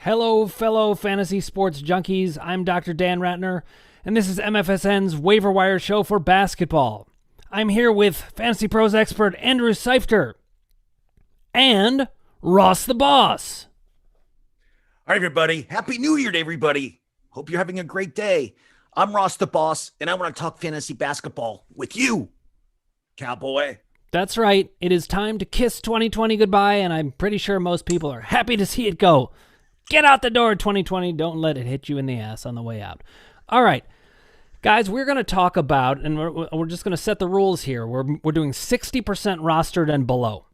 Hello, fellow fantasy sports junkies. I'm Dr. Dan Ratner, and this is MFSN's Waiver Wire show for basketball. I'm here with Fantasy Pros expert Andrew Seifter and Ross the Boss. Hi, everybody. Happy New Year to everybody. Hope you're having a great day. I'm Ross the Boss, and I want to talk fantasy basketball with you, cowboy. That's right. It is time to kiss 2020 goodbye, and I'm pretty sure most people are happy to see it go. Get out the door, 2020. Don't let it hit you in the ass on the way out. All right, guys, we're going to talk about, and we're just going to set the rules here. We're doing 60% rostered and below.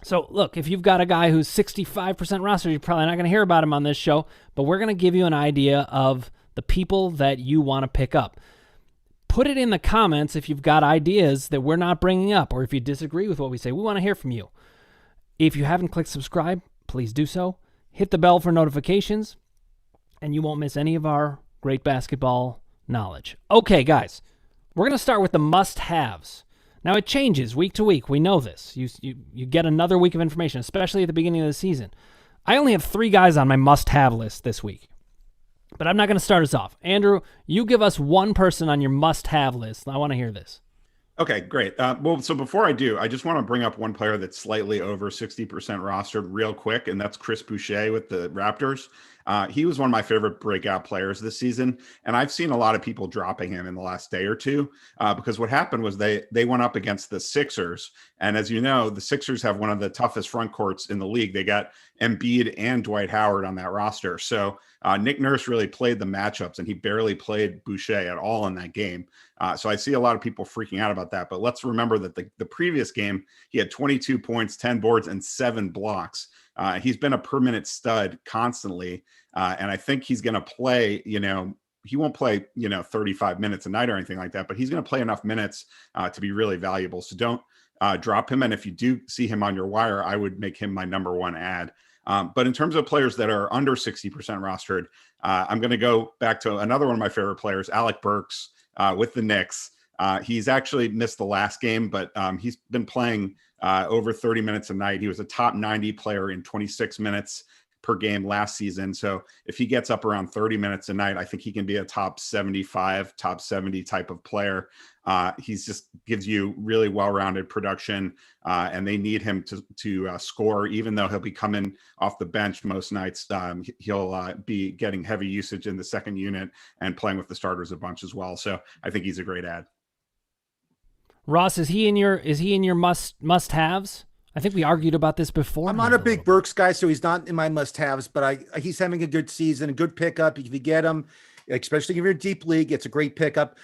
So, look, if you've got a guy who's 65% rostered, you're probably not going to hear about him on this show, but we're going to give you an idea of the people that you want to pick up. Put it in the comments if you've got ideas that we're not bringing up, or if you disagree with what we say. We want to hear from you. If you haven't clicked subscribe, please do so. Hit the bell for notifications, and you won't miss any of our great basketball knowledge. Okay, guys, we're going to start with the must-haves. Now, it changes week to week. We know this. You get another week of information, especially at the beginning of the season. I only have 3 guys on my must-have list this week, but I'm not going to start us off. Andrew, you give us one person on your must-have list. I want to hear this. Okay, great. So before I do, I just want to bring up one player that's slightly over 60% rostered real quick, and that's Chris Boucher with the Raptors. He was one of my favorite breakout players this season, and I've seen a lot of people dropping him in the last day or two because what happened was they went up against the Sixers, and as you know, the Sixers have one of the toughest front courts in the league. They got Embiid and Dwight Howard on that roster, so Nick Nurse really played the matchups, and he barely played Boucher at all in that game. So I see a lot of people freaking out about that, but let's remember that the previous game, he had 22 points, 10 boards, and 7 blocks. He's been a per-minute stud constantly, and I think he's going to play, he won't play, 35 minutes a night or anything like that, but he's going to play enough minutes to be really valuable. So don't drop him, and if you do see him on your wire, I would make him my number one ad. But in terms of players that are under 60% rostered, I'm going to go back to another one of my favorite players, Alec Burks with the Knicks. He's actually missed the last game, but he's been playing over 30 minutes a night. He was a top 90 player in 26 minutes per game last season. So if he gets up around 30 minutes a night, I think he can be a top 75, top 70 type of player. He's just gives you really well-rounded production, and they need him to score, even though he'll be coming off the bench most nights. He'll be getting heavy usage in the second unit and playing with the starters a bunch as well. So I think he's a great ad. Ross, is he in your must-haves? I think we argued about this before. I'm not a big Burks guy, so he's not in my must-haves, but he's having a good season, a good pickup. If you get him, especially if you're in a deep league, it's a great pickup.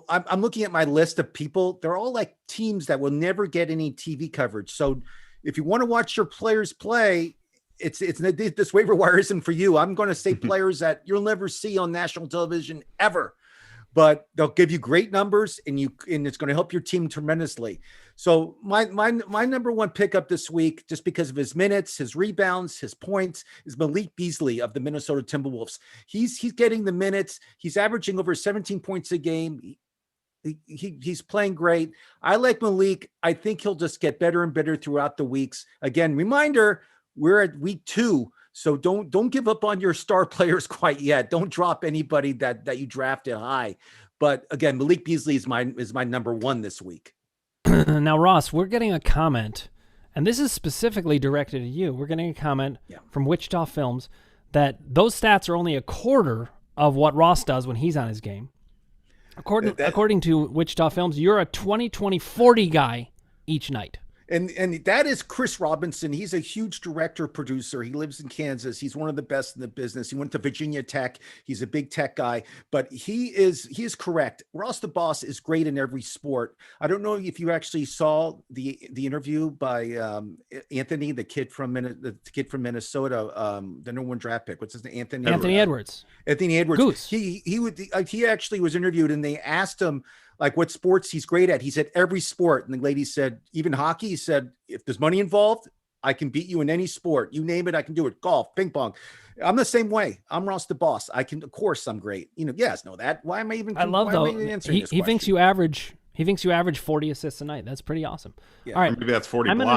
I'm looking at my list of people. They're all like teams that will never get any TV coverage. So if you want to watch your players play, it's this waiver wire isn't for you. I'm going to say players that you'll never see on national television ever. But they'll give you great numbers, and it's going to help your team tremendously. So my number one pickup this week, just because of his minutes, his rebounds, his points, is Malik Beasley of the Minnesota Timberwolves. He's getting the minutes. He's averaging over 17 points a game. He's playing great. I like Malik. I think he'll just get better and better throughout the weeks. Again, reminder, we're at week 2. So don't give up on your star players quite yet. Don't drop anybody that you drafted high. But again, Malik Beasley is my number one this week. Now, Ross, we're getting a comment, and this is specifically directed at you. We're getting a comment from Wichita Films that those stats are only a quarter of what Ross does when he's on his game. According to Wichita Films, you're a 20-20-40 guy each night. And that is Chris Robinson. He's a huge director producer. He lives in Kansas. He's one of the best in the business. He went to Virginia Tech. He's a big tech guy, but he is correct. Ross the Boss is great in every sport. I don't know if you actually saw the interview by Anthony, the kid from Minnesota, the number 1 draft pick. What's his name? Anthony Edwards. Anthony Edwards. Goose. He actually was interviewed, and they asked him like what sports he's great at. He said every sport. And the lady said, even hockey. He said, if there's money involved, I can beat you in any sport. You name it, I can do it. Golf, ping pong. I'm the same way. I'm Ross the Boss. Of course I'm great. Yes, know that. Why am I even? I love though. He thinks you average 40 assists a night. That's pretty awesome. Yeah. All right, maybe that's 40 I'm blocks.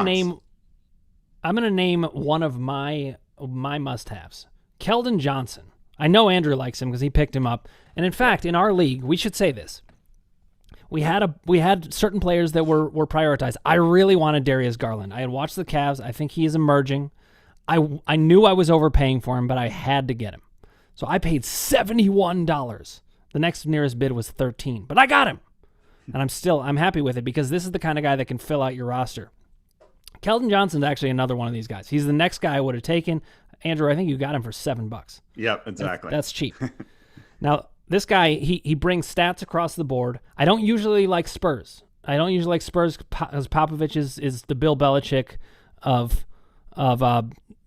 gonna name one of my must-haves. Kelden Johnson. I know Andrew likes him because he picked him up. And in fact, in our league, we should say this. We had certain players that were prioritized. I really wanted Darius Garland. I had watched the Cavs. I think he is emerging. I knew I was overpaying for him, but I had to get him. So I paid $71. The next nearest bid was $13, but I got him. And I'm happy with it because this is the kind of guy that can fill out your roster. Kelton Johnson's actually another one of these guys. He's the next guy I would have taken. Andrew, I think you got him for $7. Yep, exactly. That's cheap. Now, this guy, he brings stats across the board. I don't usually like Spurs. Because Popovich is the Bill Belichick of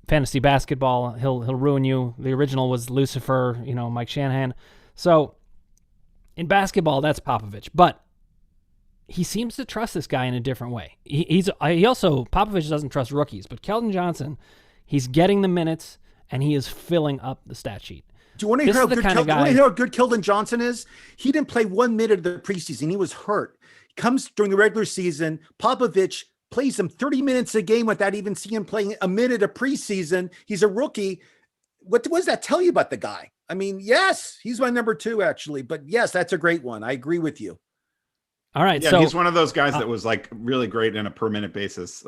fantasy basketball. He'll ruin you. The original was Lucifer, Mike Shanahan. So in basketball, that's Popovich. But he seems to trust this guy in a different way. Popovich doesn't trust rookies, but Kelton Johnson, he's getting the minutes and he is filling up the stat sheet. Do you want to hear how good Kelden Johnson is? He didn't play 1 minute of the preseason. He was hurt. He comes during the regular season. Popovich plays him 30 minutes a game without even seeing him playing a minute of preseason. He's a rookie. What does that tell you about the guy? I mean, yes, he's my number 2 actually, but yes, that's a great one. I agree with you. All right. Yeah, so he's one of those guys that was like really great in a per minute basis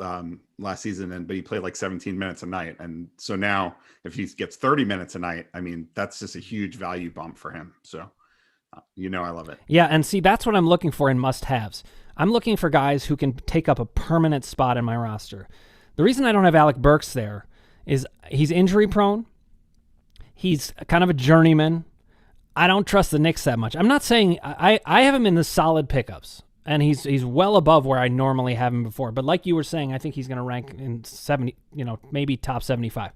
last season, but he played like 17 minutes a night. And so now if he gets 30 minutes a night, I mean, that's just a huge value bump for him. So, I love it. Yeah. And see, that's what I'm looking for in must-haves. I'm looking for guys who can take up a permanent spot in my roster. The reason I don't have Alec Burks there is he's injury prone. He's kind of a journeyman. I don't trust the Knicks that much. I'm not saying I have him in the solid pickups, and he's well above where I normally have him before. But like you were saying, I think he's going to rank in 70, maybe top 75.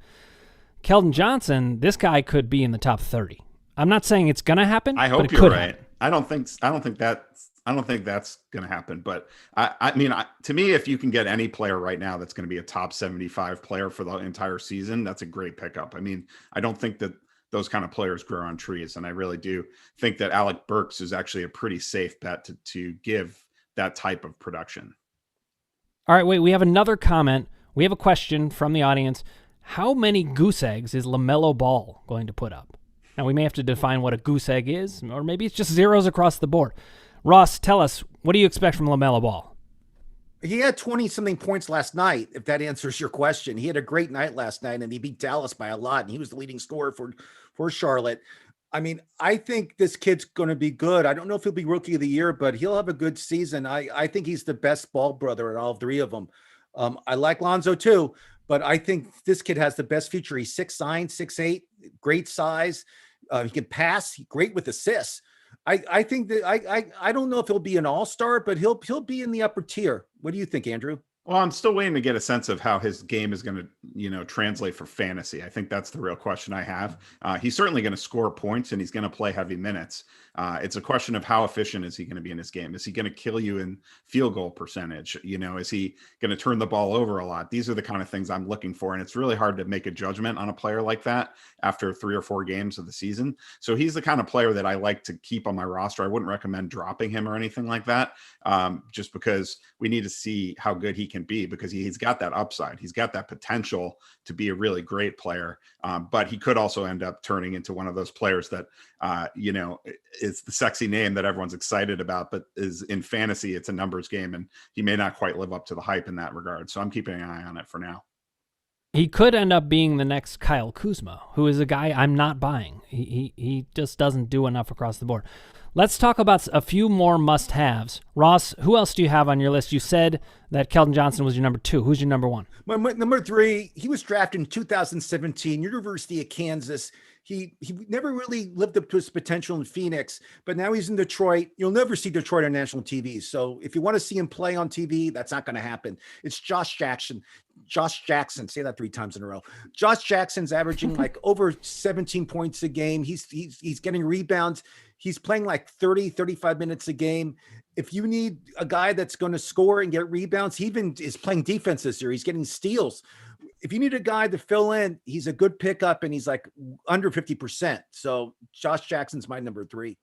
Kelden Johnson, this guy could be in the top 30. I'm not saying it's going to happen. I hope but it you're could right. happen. I don't think that's going to happen. But I mean, to me, if you can get any player right now that's going to be a top 75 player for the entire season, that's a great pickup. I mean, I don't think that those kind of players grow on trees. And I really do think that Alec Burks is actually a pretty safe bet to give that type of production. All right, wait, we have another comment. We have a question from the audience. How many goose eggs is Lamelo Ball going to put up? Now, we may have to define what a goose egg is, or maybe it's just zeros across the board. Ross, tell us, what do you expect from Lamelo Ball? He had 20-something points last night, if that answers your question. He had a great night last night, and he beat Dallas by a lot, and he was the leading scorer for Charlotte. I mean, I think this kid's going to be good. I don't know if he'll be Rookie of the Year, but he'll have a good season. I think he's the best ball brother at all 3 of them. I like Lonzo too, but I think this kid has the best future. He's 6'9", 6'8", great size. He can pass. Great with assists. I think that I don't know if he'll be an all-star, but he'll be in the upper tier. What do you think, Andrew? Well, I'm still waiting to get a sense of how his game is going to, translate for fantasy. I think that's the real question I have. He's certainly going to score points and he's going to play heavy minutes. It's a question of how efficient is he going to be in his game? Is he going to kill you in field goal percentage? Is he going to turn the ball over a lot? These are the kind of things I'm looking for. And it's really hard to make a judgment on a player like that after 3 or 4 games of the season. So he's the kind of player that I like to keep on my roster. I wouldn't recommend dropping him or anything like that, just because we need to see how good he can be, because he's got that upside. He's got that potential to be a really great player. But he could also end up turning into one of those players that, it's the sexy name that everyone's excited about, but is in fantasy, it's a numbers game, and he may not quite live up to the hype in that regard. So I'm keeping an eye on it for now. He could end up being the next Kyle Kuzma, who is a guy I'm not buying. He just doesn't do enough across the board. Let's talk about a few more must-haves. Ross, who else do you have on your list? You said that Kelton Johnson was your number 2. Who's your number 1? My number 3, he was drafted in 2017, University of Kansas. He never really lived up to his potential in Phoenix, but now he's in Detroit. You'll never see Detroit on national TV. So if you want to see him play on TV, that's not going to happen. It's Josh Jackson, say that 3 times in a row. Josh Jackson's averaging like over 17 points a game. He's getting rebounds. He's playing like 30, 35 minutes a game. If you need a guy that's going to score and get rebounds, he even is playing defense this year. He's getting steals. If you need a guy to fill in, he's a good pickup, and he's like under 50%. So Josh Jackson's my number 3.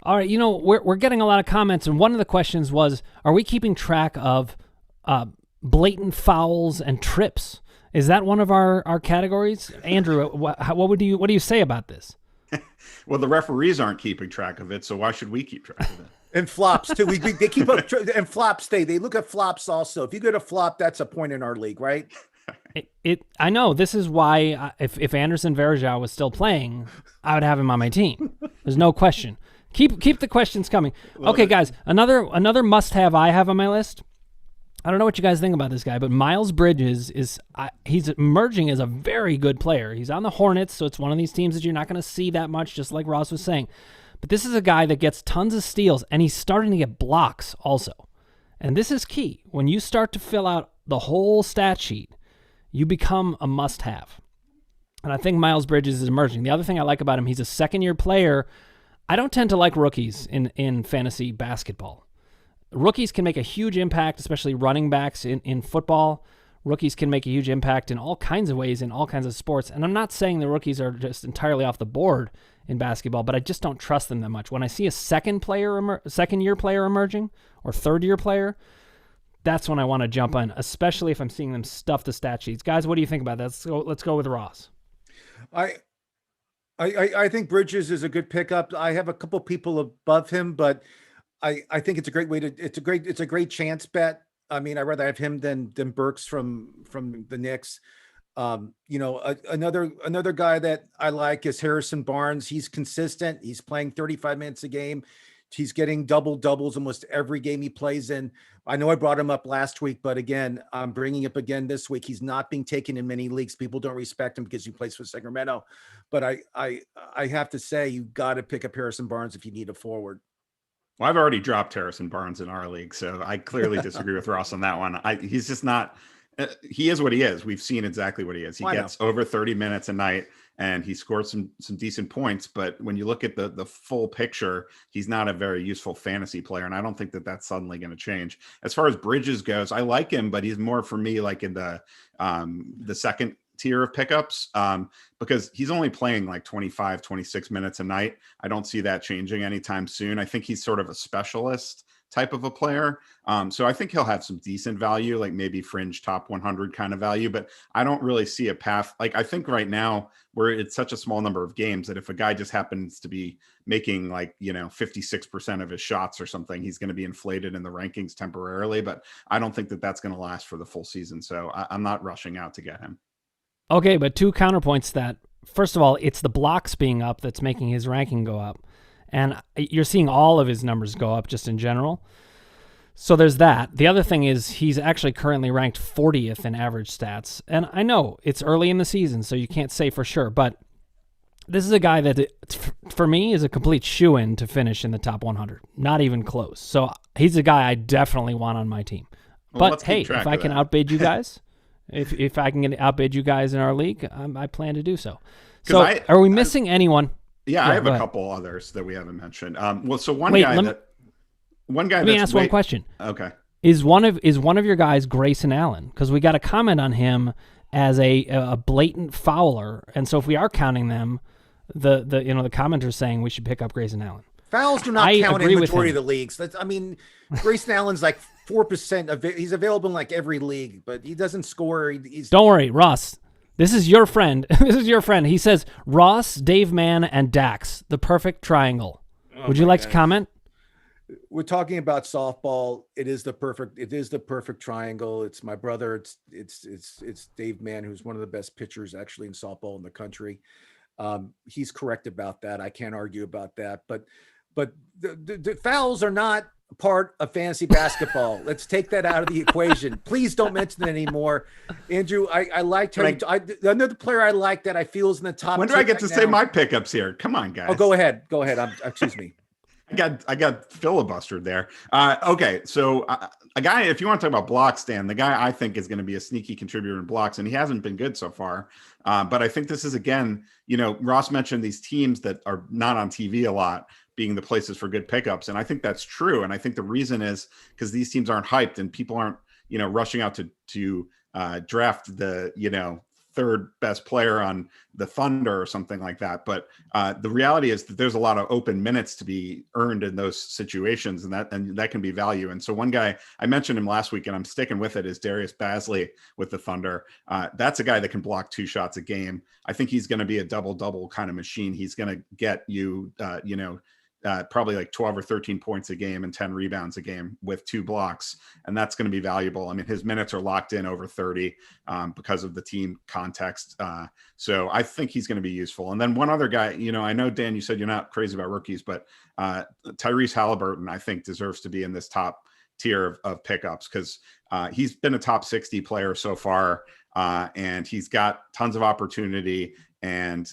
All right, we're getting a lot of comments, and one of the questions was, are we keeping track of blatant fouls and trips Is that one of our categories? Andrew, what do you say about this? Well, the referees aren't keeping track of it, so why should we keep track of it? And flops too. They keep up and flops. They look at flops also. If you get a flop, that's a point in our league, right? I know this is why if Anderson Varejao was still playing, I would have him on my team. There's no question. Keep the questions coming. Okay, guys, another must-have I have on my list. I don't know what you guys think about this guy, but Miles Bridges he's emerging as a very good player. He's on the Hornets, so it's one of these teams that you're not going to see that much, just like Ross was saying. But this is a guy that gets tons of steals, and he's starting to get blocks also. And this is key. When you start to fill out the whole stat sheet, you become a must-have. And I think Miles Bridges is emerging. The other thing I like about him, he's a second-year player. I don't tend to like rookies in fantasy basketball. Rookies can make a huge impact, especially running backs in football. Rookies can make a huge impact in all kinds of ways in all kinds of sports. And I'm not saying the rookies are just entirely off the board in basketball, but I just don't trust them that much. When I see a second-year player emerging or third-year player, that's when I want to jump on, especially if I'm seeing them stuff the stat sheets. Guys, what do you think about that? Let's go with Ross. I think Bridges is a good pickup. I have a couple people above him, but I think it's a great way it's a great chance bet. I mean, I'd rather have him than Burks from the Knicks. Another guy that I like is Harrison Barnes. He's consistent. He's playing 35 minutes a game. He's getting doubles almost every game he plays in. I know I brought him up last week, but again, I'm bringing up again this week. He's not being taken in many leagues. People don't respect him because he plays for Sacramento. But I have to say, you got to pick up Harrison Barnes if you need a forward. Well, I've already dropped Harrison Barnes in our league, so I clearly disagree with Ross on that one. He's just not he is what he is. We've seen exactly what he is. He gets over 30 minutes a night and he scores some decent points. But when you look at the full picture, he's not a very useful fantasy player. And I don't think that that's suddenly going to change. As far as Bridges goes, I like him, but he's more for me like in the second tier of pickups because he's only playing like 25, 26 minutes a night. I don't see that changing anytime soon. I think he's sort of a specialist type of a player. So I think he'll have some decent value, like maybe fringe top 100 kind of value, but I don't really see a path. Like I think right now where it's such a small number of games that if a guy just happens to be making like, 56% of his shots or something, he's going to be inflated in the rankings temporarily, but I don't think that that's going to last for the full season. So I'm not rushing out to get him. Okay, but two counterpoints that, first of all, it's the blocks being up that's making his ranking go up. And you're seeing all of his numbers go up just in general. So there's that. The other thing is he's actually currently ranked 40th in average stats. And I know it's early in the season, so you can't say for sure. But this is a guy that, for me, is a complete shoo-in to finish in the top 100. Not even close. So he's a guy I definitely want on my team. Well, but hey, if I can outbid you guys, if I can outbid you guys in our league, I plan to do so. So are we missing anyone? Yeah, I have a couple others that we haven't mentioned. Let me ask one question. Okay. Is one of your guys Grayson Allen? Because we got a comment on him as a blatant fouler, and so if we are counting them, the commenters saying we should pick up Grayson Allen. Fouls do not count in the majority of the leagues. Grayson Allen's like 4%. He's available in like every league, but he doesn't score. Don't worry, Ross. This is your friend. He says, Ross, Dave Mann, and Dax, the perfect triangle. Would you like to comment? We're talking about softball. It is the perfect triangle. It's my brother. It's Dave Mann, who's one of the best pitchers actually in softball in the country. He's correct about that. I can't argue about that. But the fouls are not part of fantasy basketball. Let's take that out of the equation. Please don't mention it anymore. Andrew, I liked her. Another player I like that I feel is in the top. When do I get to say my pickups here? Come on, guys. Oh, go ahead. Excuse me. I got filibustered there. Okay, so a guy, if you want to talk about blocks, Dan, the guy I think is going to be a sneaky contributor in blocks, and he hasn't been good so far. But I think this is, again, Ross mentioned these teams that are not on TV a lot being the places for good pickups. And I think that's true. And I think the reason is because these teams aren't hyped and people aren't, rushing out to draft the, third best player on the Thunder or something like that. But the reality is that there's a lot of open minutes to be earned in those situations, and that can be value. And so one guy, I mentioned him last week and I'm sticking with it, is Tyrese Beasley with the Thunder. That's a guy that can block 2 shots a game. I think he's going to be a double-double kind of machine. He's going to get you, probably like 12 or 13 points a game and 10 rebounds a game with 2 blocks. And that's going to be valuable. I mean, his minutes are locked in over 30 because of the team context. So I think he's going to be useful. And then one other guy, I know, Dan, you said you're not crazy about rookies, but Tyreese Halliburton, I think, deserves to be in this top tier of pickups because he's been a top 60 player so far. And he's got tons of opportunity. And,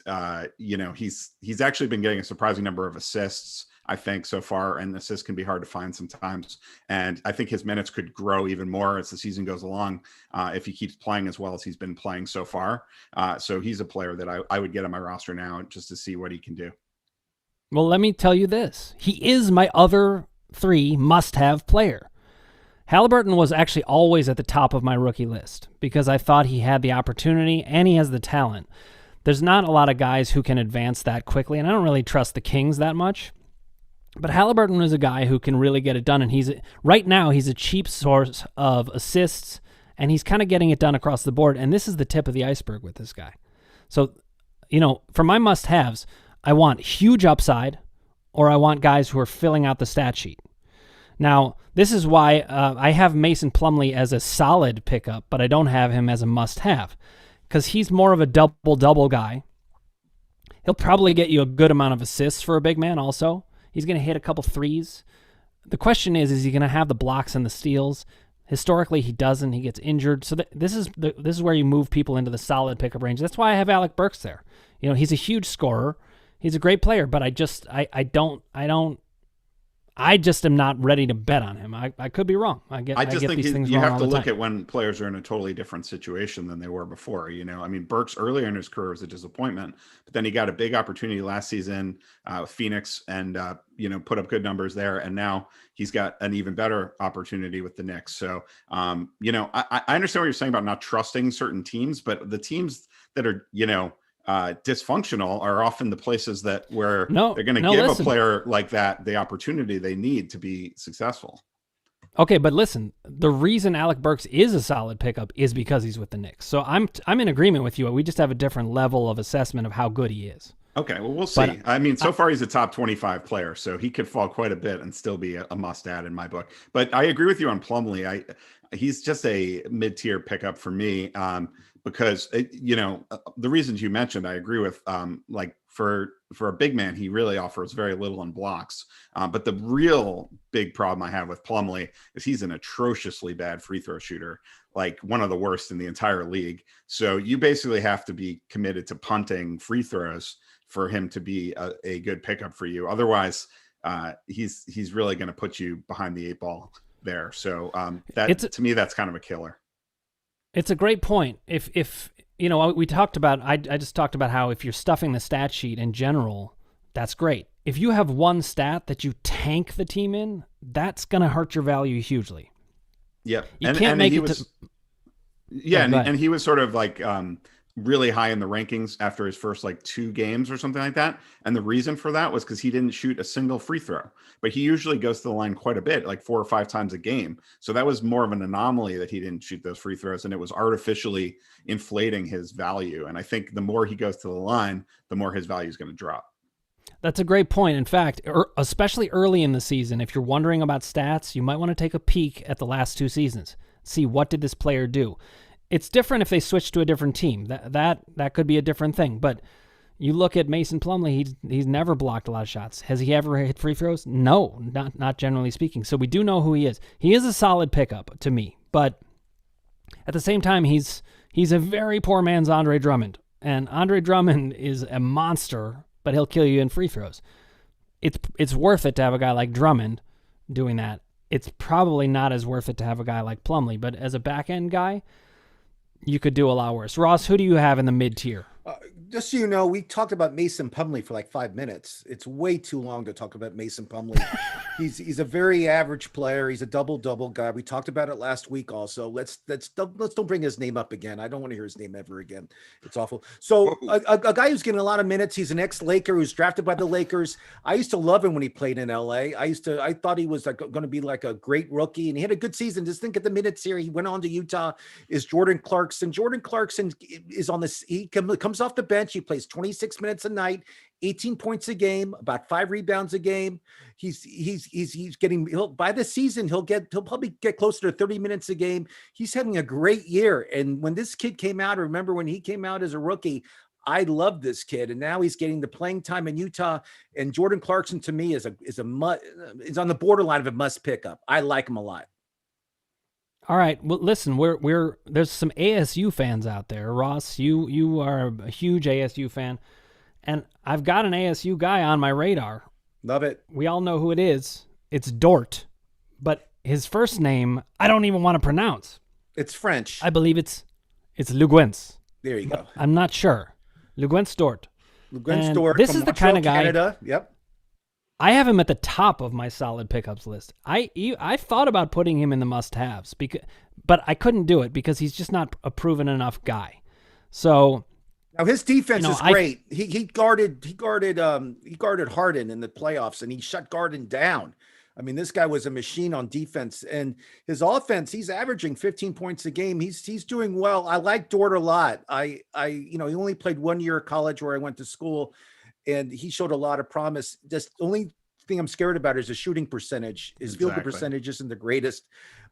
he's actually been getting a surprising number of assists, I think, so far. And assists can be hard to find sometimes. And I think his minutes could grow even more as the season goes along if he keeps playing as well as he's been playing so far. So he's a player that I would get on my roster now just to see what he can do. Well, let me tell you this. He is my other 3 must-have player. Halliburton was actually always at the top of my rookie list because I thought he had the opportunity and he has the talent. There's not a lot of guys who can advance that quickly, and I don't really trust the Kings that much. But Halliburton is a guy who can really get it done, and right now he's a cheap source of assists, and he's kind of getting it done across the board, and this is the tip of the iceberg with this guy. So, for my must-haves, I want huge upside, or I want guys who are filling out the stat sheet. Now, this is why I have Mason Plumlee as a solid pickup, but I don't have him as a must-have. Because he's more of a double-double guy. He'll probably get you a good amount of assists for a big man also. He's going to hit a couple threes. The question is he going to have the blocks and the steals? Historically, he doesn't. He gets injured. So this is where you move people into the solid pickup range. That's why I have Alec Burks there. He's a huge scorer. He's a great player, but I just am not ready to bet on him. I could be wrong. I get these things you wrong have all to the look time. at when players are in a totally different situation than they were before. I mean, Burks earlier in his career was a disappointment, but then he got a big opportunity last season with Phoenix and, put up good numbers there. And now he's got an even better opportunity with the Knicks. So, I understand what you're saying about not trusting certain teams, but the teams that are, dysfunctional are often the places where they're going to give a player like that the opportunity they need to be successful. Okay, but listen, the reason Alec Burks is a solid pickup is because he's with the Knicks. So I'm in agreement with you. We just have a different level of assessment of how good he is. Okay, well, we'll see. So far he's a top 25 player, so he could fall quite a bit and still be a must-add in my book. But I agree with you on Plumlee. He's just a mid-tier pickup for me. Because the reasons you mentioned, I agree with. For a big man, he really offers very little in blocks. But the real big problem I have with Plumlee is he's an atrociously bad free throw shooter, like one of the worst in the entire league. So you basically have to be committed to punting free throws for him to be a good pickup for you. Otherwise, he's really going to put you behind the 8 ball there. So to me, that's kind of a killer. It's a great point. If we talked about, I just talked about how if you're stuffing the stat sheet in general, that's great. If you have one stat that you tank the team in, that's going to hurt your value hugely. Yep. You can't make it and he was sort of like really high in the rankings after his first 2 games or something like that. And the reason for that was because he didn't shoot a single free throw, but he usually goes to the line quite a bit, like 4 or 5 times a game. So that was more of an anomaly that he didn't shoot those free throws, and it was artificially inflating his value. And I think the more he goes to the line, the more his value is going to drop. That's a great point. In fact, especially early in the season, if you're wondering about stats, you might want to take a peek at the last 2 seasons. See, what did this player do? It's different if they switch to a different team. That could be a different thing. But you look at Mason Plumlee, he's never blocked a lot of shots. Has he ever hit free throws? No, not generally speaking. So we do know who he is. He is a solid pickup to me. But at the same time, he's a very poor man's Andre Drummond. And Andre Drummond is a monster, but he'll kill you in free throws. It's worth it to have a guy like Drummond doing that. It's probably not as worth it to have a guy like Plumlee. But as a back-end guy, you could do a lot worse. Ross, who do you have in the mid-tier? Just so you know, we talked about Mason Plumlee for like 5 minutes. It's way too long to talk about Mason Plumlee. He's a very average player. He's a double guy. We talked about it last week. Also, let's don't bring his name up again. I don't want to hear his name ever again. It's awful. So a guy who's getting a lot of minutes. He's an ex-Laker who's drafted by the Lakers. I used to love him when he played in LA. I thought he was like going to be like a great rookie, and he had a good season. Just think of the minutes here. He went on to Utah. Is Jordan Clarkson? Jordan Clarkson is on this. He comes off the bench. He plays 26 minutes a night, 18 points a game, about 5 rebounds a game. He's getting, by the season, he'll probably get closer to 30 minutes a game. He's having a great year. And when this kid came out, remember when he came out as a rookie, I loved this kid. And now he's getting the playing time in Utah. And Jordan Clarkson to me is on the borderline of a must pick up. I like him a lot. All right. Well, listen, there's some ASU fans out there. Ross, you are a huge ASU fan, and I've got an ASU guy on my radar. Love it. We all know who it is. It's Dort, but his first name I don't even want to pronounce. It's French. I believe it's Luguentz. There you go. I'm not sure. Luguentz Dort. Luguentz Dort. This is the kind of guy. Canada. Yep. I have him at the top of my solid pickups list. I thought about putting him in the must-haves, but I couldn't do it because he's just not a proven enough guy. So now his defense is great. He guarded Harden in the playoffs, and he shut Garden down. I mean, this guy was a machine on defense, and his offense, he's averaging 15 points a game. He's doing well. I like Dort a lot. He only played 1 year of college where I went to school, and he showed a lot of promise. Just the only thing I'm scared about is his shooting percentage. His field goal percentage isn't the greatest,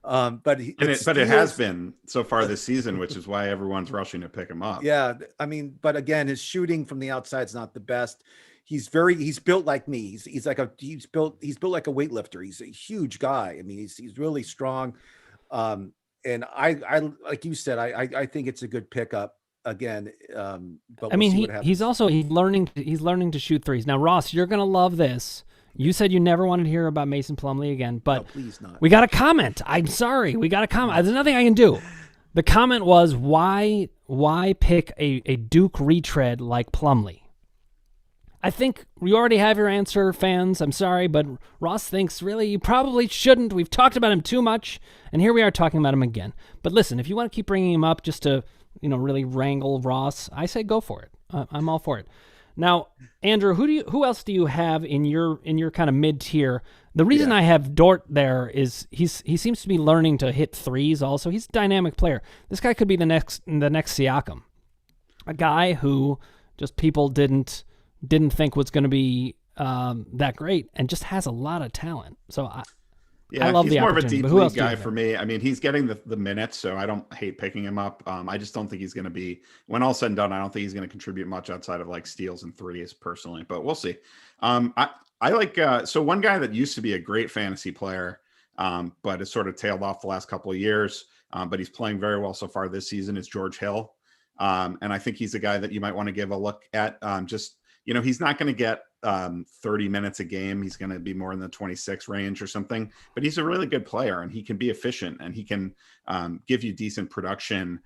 but it has been so far this season, which is why everyone's rushing to pick him up. Yeah, I mean, but again, his shooting from the outside is not the best. He's built like me. He's built like a weightlifter. He's a huge guy. I mean, he's really strong. And I like you said, I think it's a good pickup. Again, but I mean, he's learning to shoot threes. Now, Ross, you're gonna love this. You said you never wanted to hear about Mason Plumlee again, but no, please not. We got a comment. I'm sorry, we got a comment. There's nothing I can do. The comment was, why pick a Duke retread like Plumlee? I think you already have your answer, fans. I'm sorry, but Ross thinks really you probably shouldn't. We've talked about him too much, and here we are talking about him again. But listen, if you want to keep bringing him up just to really wrangle Ross, I say go for it. I'm all for it. Now, Andrew, who else do you have in your kind of mid tier? The reason I have Dort there is he seems to be learning to hit threes. Also, he's a dynamic player. This guy could be the next Siakam, a guy who just people didn't think was going to be that great, and just has a lot of talent. So I love the opportunity. He's more of a deep league guy for me. I mean, he's getting the minutes, so I don't hate picking him up. I just don't think he's going to be, when all said and done, I don't think he's going to contribute much outside of like steals and threes personally, but we'll see. I like, so one guy that used to be a great fantasy player, but has sort of tailed off the last couple of years, but he's playing very well so far this season, is George Hill. And I think he's a guy that you might want to give a look at. He's not going to get 30 minutes a game. He's going to be more in the 26 range or something, but he's a really good player, and he can be efficient, and he can give you decent production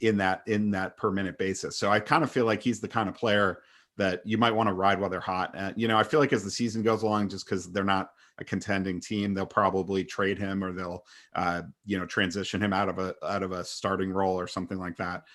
in that per minute basis. So I kind of feel like he's the kind of player that you might want to ride while they're hot. I feel like as the season goes along, just because they're not a contending team, they'll probably trade him, or they'll transition him out of a starting role or something like that.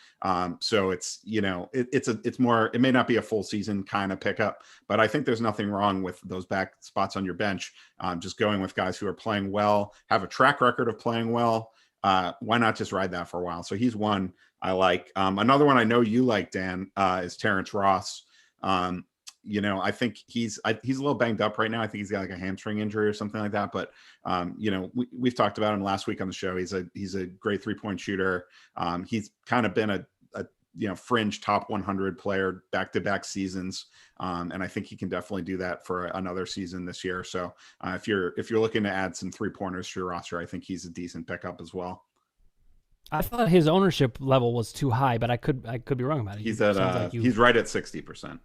So it's it's more, it may not be a full season kind of pickup, but I think there's nothing wrong with those back spots on your bench. Just going with guys who are playing well, have a track record of playing well. Why not just ride that for a while? So he's one I like. Another one I know you like, Dan, is Terence Ross. I think he's a little banged up right now. I think he's got like a hamstring injury or something like that. But we've talked about him last week on the show. He's a great 3-point shooter. He's kind of been a fringe top 100 player back-to-back seasons, and I think he can definitely do that for another season this year. So if you're looking to add some 3-pointers to your roster, I think he's a decent pickup as well. I thought his ownership level was too high, but I could be wrong about it. He's he's right at 60%.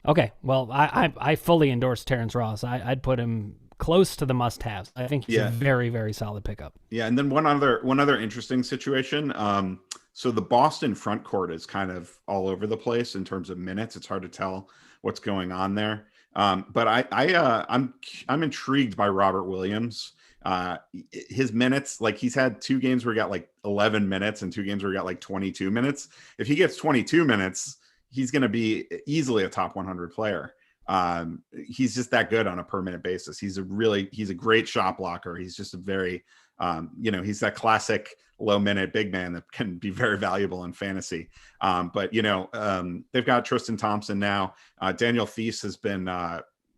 Okay, well, I fully endorse Terence Ross. I'd put him close to the must-haves. I think he's a very, very solid pickup. Yeah, and then one other interesting situation. So the Boston front court is kind of all over the place in terms of minutes. It's hard to tell what's going on there. But I'm intrigued by Robert Williams. His minutes, like he's had 2 games where he got like 11 minutes and 2 games where he got like 22 minutes. If he gets 22 minutes, he's going to be easily a top 100 player. He's just that good on a per minute basis. He's a great shot blocker. He's just a very, he's that classic low minute big man that can be very valuable in fantasy. But they've got Tristan Thompson now. Daniel Theis has been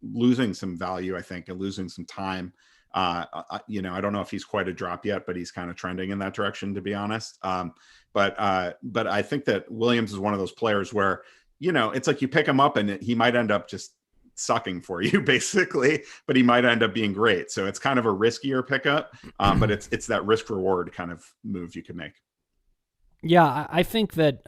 losing some value, I think, and losing some time. I don't know if he's quite a drop yet, but he's kind of trending in that direction, to be honest. But I think that Williams is one of those players where, it's like you pick him up and he might end up just sucking for you basically, but he might end up being great. So it's kind of a riskier pickup, but it's that risk reward kind of move you can make. Yeah, I think that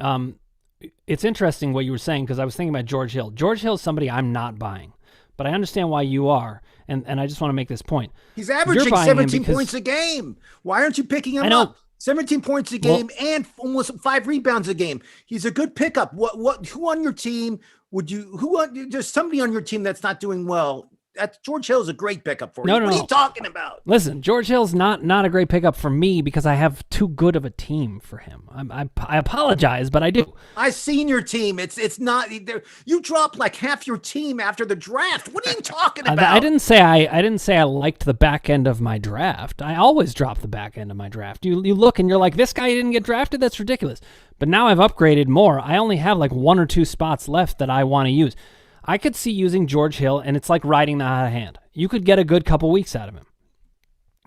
it's interesting what you were saying, because I was thinking about George Hill. George Hill is somebody I'm not buying, but I understand why you are. And I just want to make this point. He's averaging 17 points a game. Why aren't you picking him up? 17 points a game and almost 5 rebounds a game. He's a good pickup. Who on your team there's somebody on your team that's not doing well? George Hill's a great pickup for you. What are you talking about? Listen, George Hill's not a great pickup for me because I have too good of a team for him. I apologize, but I do. I've seen your team. It's not. You dropped like half your team after the draft. What are you talking about? I didn't say I liked the back end of my draft. I always drop the back end of my draft. You look and you're like, this guy didn't get drafted. That's ridiculous. But now I've upgraded more. I only have like 1 or 2 spots left that I want to use. I could see using George Hill, and it's like riding the hot hand. You could get a good couple weeks out of him.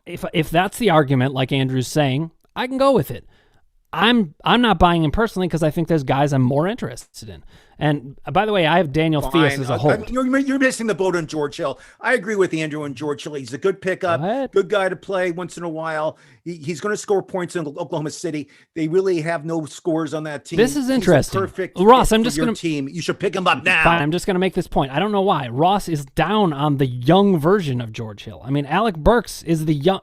If that's the argument, like Andrew's saying, I can go with it. I'm not buying him personally because I think there's guys I'm more interested in. And by the way, I have Daniel Theis as a whole. You're missing the boat on George Hill. I agree with Andrew on George Hill. He's a good pickup, good guy to play once in a while. He's going to score points in Oklahoma City. They really have no scores on that team. This is interesting. Perfect. Ross, I'm just going to team. You should pick him up now. Fine, I'm just going to make this point. I don't know why. Ross is down on the young version of George Hill. I mean, Alec Burks is the young.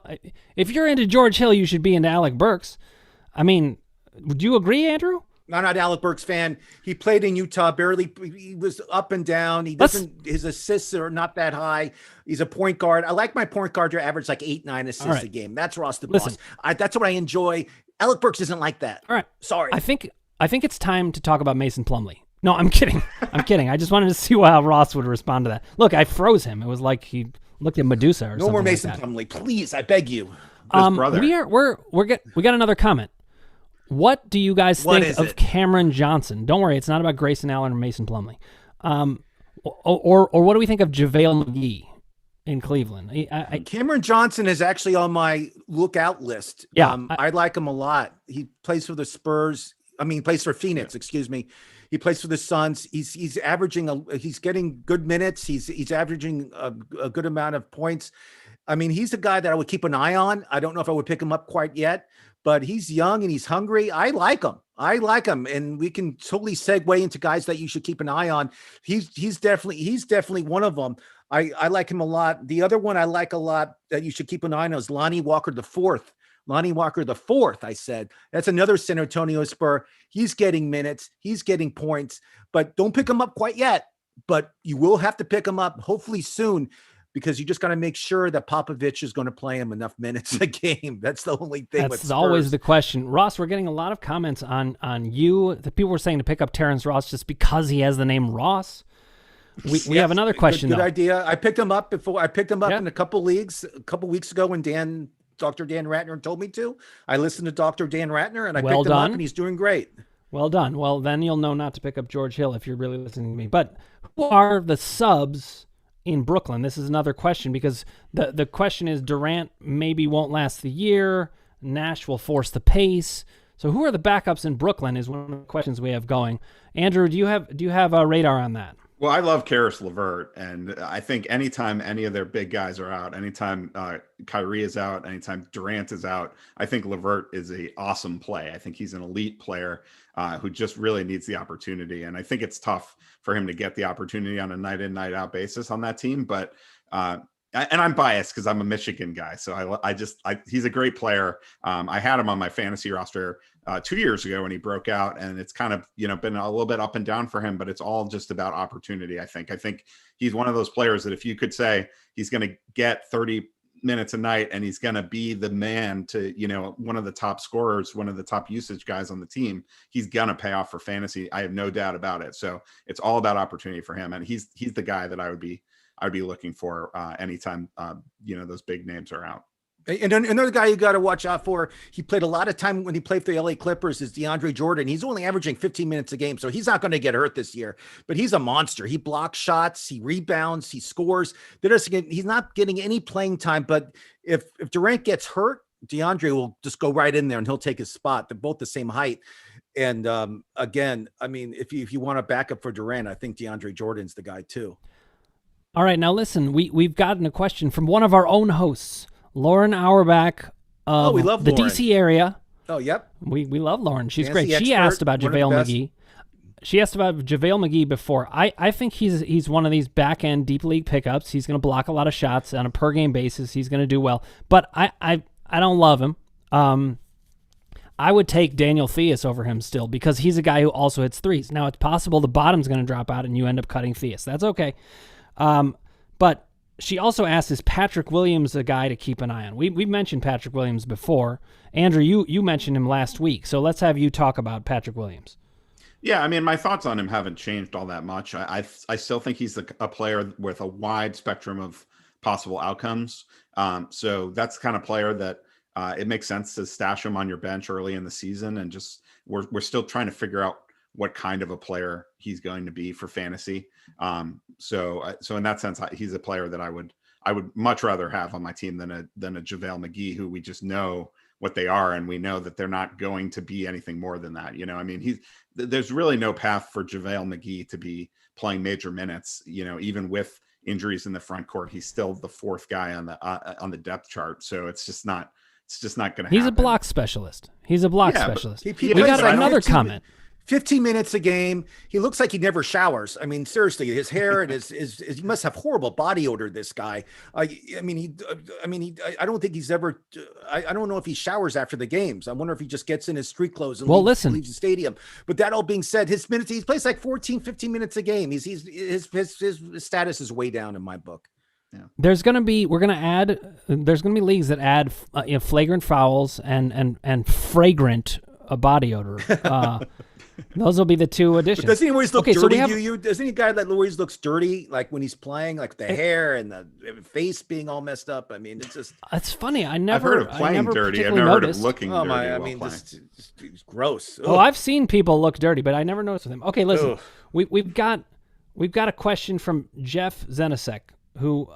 If you're into George Hill, you should be into Alec Burks. I mean, would you agree, Andrew? I'm not an Alec Burks fan. He played in Utah, barely. He was up and down. His assists are not that high. He's a point guard. I like my point guard to average like 8-9 assists a game. That's Ross the Boss. That's what I enjoy. Alec Burks isn't like that. All right. Sorry. I think it's time to talk about Mason Plumlee. No, I'm kidding. I'm kidding. I just wanted to see how Ross would respond to that. Look, I froze him. It was like he looked at Medusa or something. No more Mason like that. Plumlee, please. I beg you. His brother. We got another comment. What do you guys think of Cameron Johnson? Don't worry, it's not about Grayson Allen or Mason Plumlee. Or what do we think of JaVale McGee in Cleveland? Cameron Johnson is actually on my lookout list. Yeah, I like him a lot. He plays for the Spurs. He plays for Phoenix. Excuse me. He plays for the Suns. He's averaging. He's getting good minutes. He's averaging a good amount of points. He's a guy that I would keep an eye on. I don't know if I would pick him up quite yet, but he's young and he's hungry. I like him. And we can totally segue into guys that you should keep an eye on. He's definitely one of them. I like him a lot. The other one I like a lot that you should keep an eye on is Lonnie Walker the fourth. Lonnie Walker the fourth, I said. That's another San Antonio Spur. He's getting minutes. He's getting points, but don't pick him up quite yet. But you will have to pick him up hopefully soon, because you just got to make sure that Popovich is going to play him enough minutes a game. That's the only thing. That's always the question. Ross, we're getting a lot of comments on you. The people were saying to pick up Terence Ross just because he has the name Ross. We have another question. Good idea. I picked him up before. I picked him up in a couple leagues a couple weeks ago when Dr. Dan Ratner told me to. I listened to Dr. Dan Ratner and I picked him up and he's doing great. Well done. Well, then you'll know not to pick up George Hill if you're really listening to me. But who are the subs in Brooklyn? This is another question, because the question is Durant maybe won't last the year. Nash will force the pace. So who are the backups in Brooklyn is one of the questions we have going. Andrew, do you have a radar on that? Well, I love Karis LeVert, and I think anytime any of their big guys are out, anytime Kyrie is out, anytime Durant is out, I think LeVert is an awesome play. I think he's an elite player who just really needs the opportunity, and I think it's tough for him to get the opportunity on a night in, night out basis on that team. But I and I'm biased because I'm a Michigan guy. So he's a great player. I had him on my fantasy roster 2 years ago when he broke out, and it's kind of, been a little bit up and down for him, but it's all just about opportunity. I think he's one of those players that if you could say he's going to get 30 minutes a night and he's going to be the man to, one of the top scorers, one of the top usage guys on the team, he's going to pay off for fantasy. I have no doubt about it. So it's all about opportunity for him. And he's the guy that I would be looking for anytime, those big names are out. And another guy you got to watch out for, he played a lot of time when he played for the LA Clippers, is DeAndre Jordan. He's only averaging 15 minutes a game, so he's not going to get hurt this year. But he's a monster. He blocks shots, he rebounds, he scores. He's not getting any playing time, but if Durant gets hurt, DeAndre will just go right in there and he'll take his spot. They're both the same height. And again, I mean, if you want a backup for Durant, I think DeAndre Jordan's the guy too. All right, now listen, we've gotten a question from one of our own hosts, Lauren Auerbach of we love the Lauren. DC area. Oh, yep. We love Lauren. She's Fancy great. She expert, asked about one of the JaVale best. McGee. She asked about JaVale McGee before. I think he's one of these back-end deep league pickups. He's going to block a lot of shots on a per-game basis. He's going to do well. But I don't love him. I would take Daniel Theus over him still because he's a guy who also hits threes. Now, it's possible the bottom's going to drop out and you end up cutting Theus. That's okay. But she also asked, is Patrick Williams a guy to keep an eye on? We've mentioned Patrick Williams before. Andrew, you mentioned him last week, so let's have you talk about Patrick Williams. Yeah, I mean, my thoughts on him haven't changed all that much. I still think he's a player with a wide spectrum of possible outcomes. So that's the kind of player that it makes sense to stash him on your bench early in the season, and just we're still trying to figure out what kind of a player he's going to be for fantasy. So in that sense, he's a player that I would much rather have on my team than a JaVale McGee, who we just know what they are. And we know that they're not going to be anything more than that. I mean, there's really no path for JaVale McGee to be playing major minutes, even with injuries in the front court. He's still the fourth guy on the depth chart. So it's just not going to happen. He's a block specialist. Specialist. He We got plays another 15 comment. 15 minutes a game. He looks like he never showers. I mean, seriously, his hair and his he must have horrible body odor. This guy. I don't think he's ever. I don't know if he showers after the games. I wonder if he just gets in his street clothes and leaves the stadium. But that all being said, his minutes, he plays like 14, 15 minutes a game. His status is way down in my book. Yeah. There's going to be leagues that add flagrant fouls and fragrant body odor. Those will be the two additions. But doesn't he always look dirty? So doesn't he guy that always looks dirty, like when he's playing, like the hair and the face being all messed up? I mean, it's just. It's funny. I've heard of playing dirty. I've never heard of looking dirty. I mean, it's gross. Oh, I've seen people look dirty, but I never noticed with him. Okay, listen. We've got a question from Jeff Zenisek, who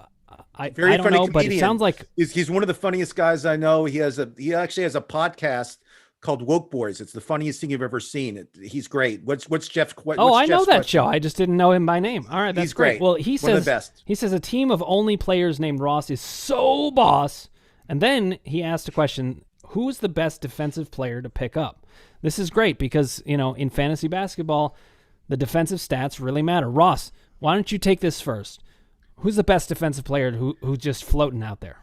I don't know, comedian. But it sounds like he's one of the funniest guys I know. He actually has a podcast called Woke Boys. It's the funniest thing you've ever seen. He's great. What's Jeff's question? I know that show. I just didn't know him by name. All right, that's he's great. Well, he says one of the best. He says a team of only players named Ross is so boss. And then he asked a question, who's the best defensive player to pick up? This is great because, in fantasy basketball, the defensive stats really matter. Ross, why don't you take this first? Who's the best defensive player who's just floating out there?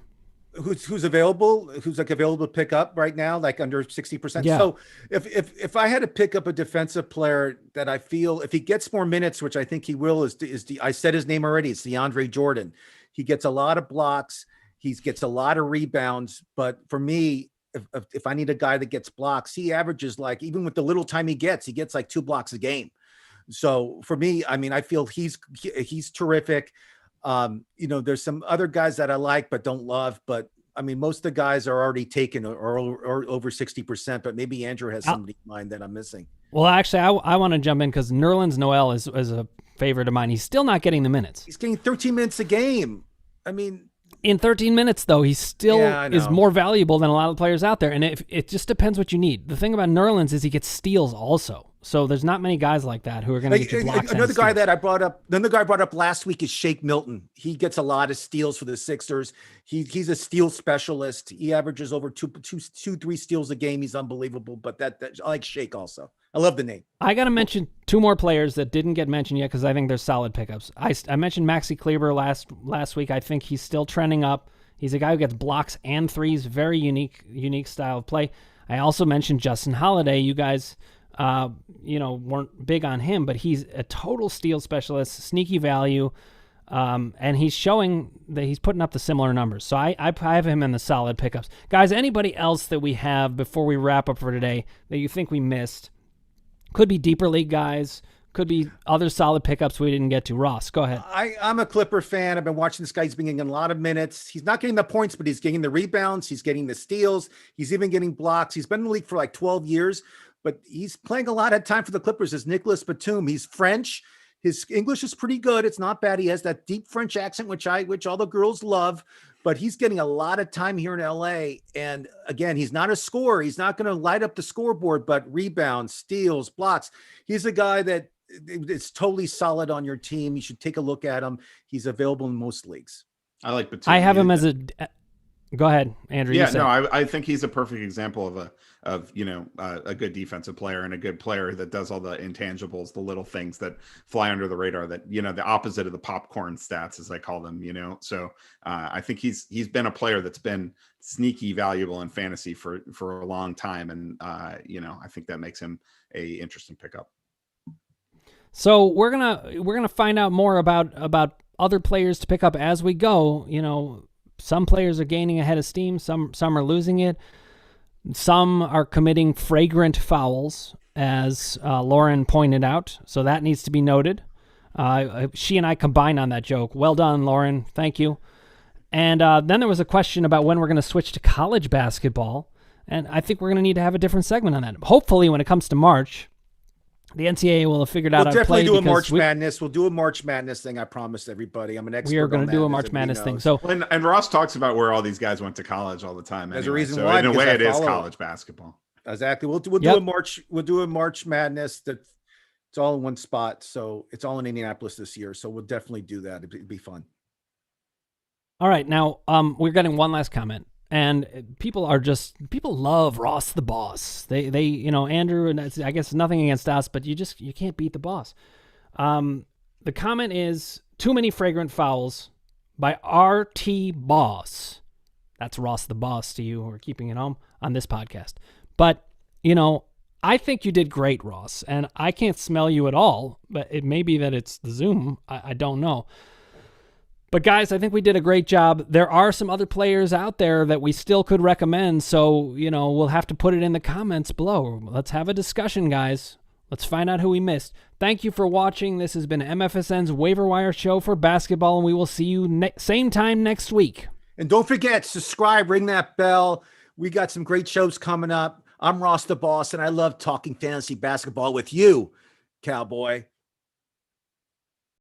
Who's available? Who's available to pick up right now, like under 60%? Yeah. So if I had to pick up a defensive player that I feel if he gets more minutes, which I think he will, I said his name already. It's DeAndre Jordan. He gets a lot of blocks. He gets a lot of rebounds. But for me, if I need a guy that gets blocks, he averages even with the little time he gets like 2 blocks a game. So for me, I mean, I feel he's terrific. There's some other guys that I like but don't love, but I mean, most of the guys are already taken or over 60%, but maybe Andrew has somebody in mind that I'm missing. Well, actually, I want to jump in because Nerlens Noel is a favorite of mine. He's still not getting the minutes. He's getting 13 minutes a game. I mean, in 13 minutes, though, he still is more valuable than a lot of players out there. And it just depends what you need. The thing about Nerlens is he gets steals also. So there's not many guys like that who are going to get you blocks. Another guy that I brought up, last week is Shake Milton. He gets a lot of steals for the Sixers. He's a steal specialist. He averages over two, 3 steals a game. He's unbelievable. But that I like Shake also. I love the name. I got to mention 2 more players that didn't get mentioned yet because I think they're solid pickups. I mentioned Maxie Kleber last week. I think he's still trending up. He's a guy who gets blocks and threes. Very unique style of play. I also mentioned Justin Holiday. You guys, weren't big on him, but he's a total steal specialist, sneaky value, and he's showing that he's putting up the similar numbers. So I have him in the solid pickups. Guys, anybody else that we have before we wrap up for today that you think we missed? Could be deeper league guys. Could be other solid pickups we didn't get to. Ross, go ahead. I'm a Clipper fan. I've been watching this guy. He's been getting a lot of minutes. He's not getting the points, but he's getting the rebounds. He's getting the steals. He's even getting blocks. He's been in the league for like 12 years, but he's playing a lot of time for the Clippers. Is Nicholas Batum. He's French. His English is pretty good. It's not bad. He has that deep French accent, which all the girls love, but he's getting a lot of time here in LA. And again, he's not a scorer. He's not going to light up the scoreboard, but rebounds, steals, blocks. He's a guy that it's totally solid on your team. You should take a look at him. He's available in most leagues. I like Batum. I have him as a. Go ahead, Andrew. Yeah, no, I think he's a perfect example of a good defensive player and a good player that does all the intangibles, the little things that fly under the radar, that, the opposite of the popcorn stats, as I call them, So I think he's been a player that's been sneaky valuable in fantasy for a long time. And, I think that makes him a interesting pickup. So we're gonna find out more about other players to pick up as we go. Some players are gaining ahead of steam. Some are losing it. Some are committing flagrant fouls, as Lauren pointed out. So that needs to be noted. She and I combined on that joke. Well done, Lauren. Thank you. And then there was a question about when we're going to switch to college basketball. And I think we're going to need to have a different segment on that. Hopefully, when it comes to March, the NCAA will have figured out how to play. We'll definitely do a March Madness. We'll do a March Madness thing. I promise everybody. I'm an expert. We are going to do a March Madness thing. So, and Ross talks about where all these guys went to college all the time. There's a reason so why. In a way, it is college basketball. Exactly. We'll do a March. We'll do a March Madness. It's all in one spot. So it's all in Indianapolis this year. So we'll definitely do that. It'd be fun. All right. Now, we're getting one last comment. And people love Ross the boss. They Andrew, and I guess nothing against us, but you can't beat the boss. The comment is too many flagrant fouls by RT Boss. That's Ross the boss to you who are keeping it home on this podcast. But, I think you did great, Ross, and I can't smell you at all, but it may be that it's the Zoom. I don't know. But guys, I think we did a great job. There are some other players out there that we still could recommend, so, we'll have to put it in the comments below. Let's have a discussion, guys. Let's find out who we missed. Thank you for watching. This has been MFSN's Waiver Wire show for basketball, and we will see you same time next week. And don't forget, subscribe, ring that bell. We got some great shows coming up. I'm Ross the Boss, and I love talking fantasy basketball with you, cowboy.